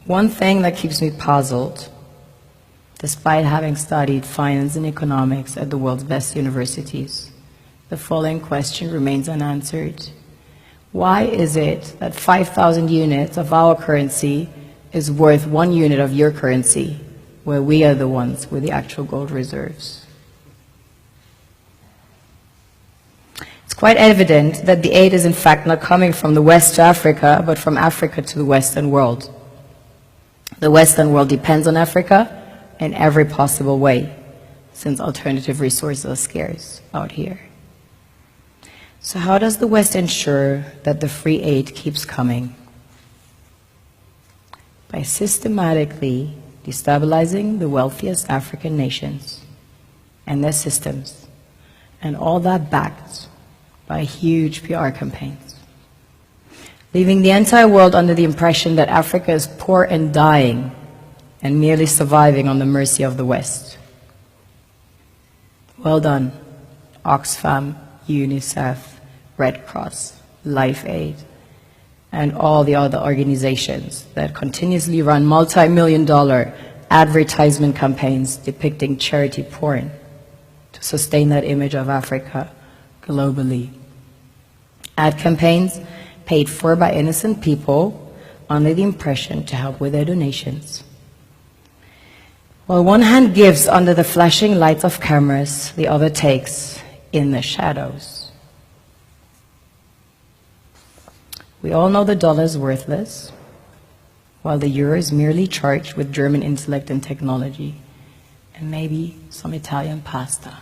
One thing that keeps me puzzled, despite having studied finance and economics at the world's best universities, the following question remains unanswered. Why is it that 5,000 units of our currency is worth 1 unit of your currency, where we are the ones with the actual gold reserves? It's quite evident that the aid is in fact not coming from the West to Africa, but from Africa to the Western world. The Western world depends on Africa in every possible way, since alternative resources are scarce out here. So how does the West ensure that the free aid keeps coming? By systematically destabilizing the wealthiest African nations and their systems, and all that backed by huge PR campaigns, leaving the entire world under the impression that Africa is poor and dying and merely surviving on the mercy of the West. Well done, Oxfam, UNICEF, Red Cross, Life Aid, and all the other organizations that continuously run multi-million-dollar advertisement campaigns depicting charity porn to sustain that image of Africa globally. Ad campaigns paid for by innocent people under the impression to help with their donations. While one hand gives under the flashing lights of cameras, the other takes in the shadows. We all know the dollar is worthless, while the euro is merely charged with German intellect and technology, and maybe some Italian pasta.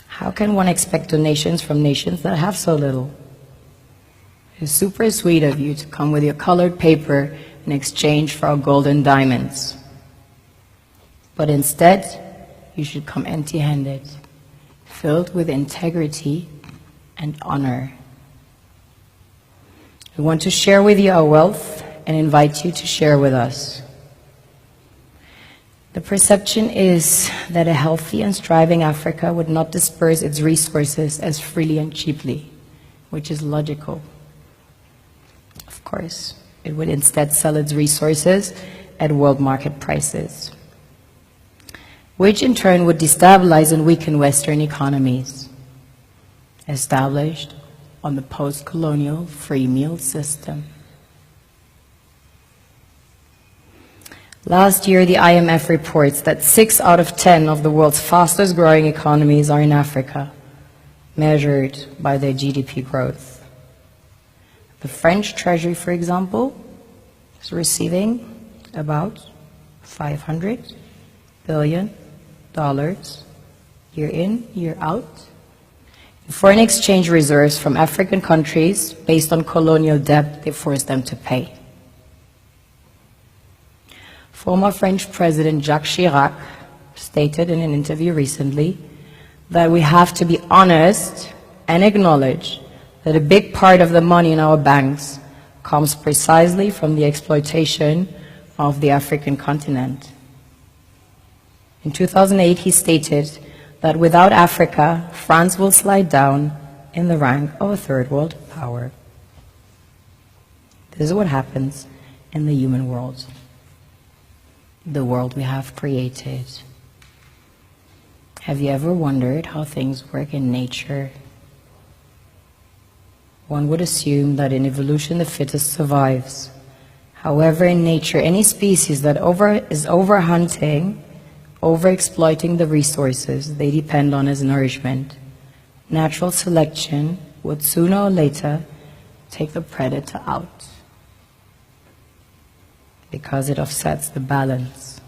How can one expect donations from nations that have so little? It's super sweet of you to come with your colored paper in exchange for our gold and diamonds. But instead, you should come empty-handed, filled with integrity and honor. We want to share with you our wealth and invite you to share with us. The perception is that a healthy and striving Africa would not disperse its resources as freely and cheaply, which is logical. Of course, it would instead sell its resources at world market prices, which in turn would destabilize and weaken Western economies, established on the post-colonial free meal system. Last year, the IMF reports that 6 out of 10 of the world's fastest growing economies are in Africa, measured by their GDP growth. The French Treasury, for example, is receiving about $500 billion year in, year out in foreign exchange reserves from African countries based on colonial debt they forced them to pay. Former French President Jacques Chirac stated in an interview recently that we have to be honest and acknowledge that a big part of the money in our banks comes precisely from the exploitation of the African continent. In 2008, he stated that without Africa, France will slide down in the rank of a third world power. This is what happens in the human world, the world we have created. Have you ever wondered how things work in nature? One would assume that in evolution the fittest survives. However, in nature, any species that is overhunting, overexploiting the resources they depend on as nourishment, natural selection would sooner or later take the predator out, because it offsets the balance.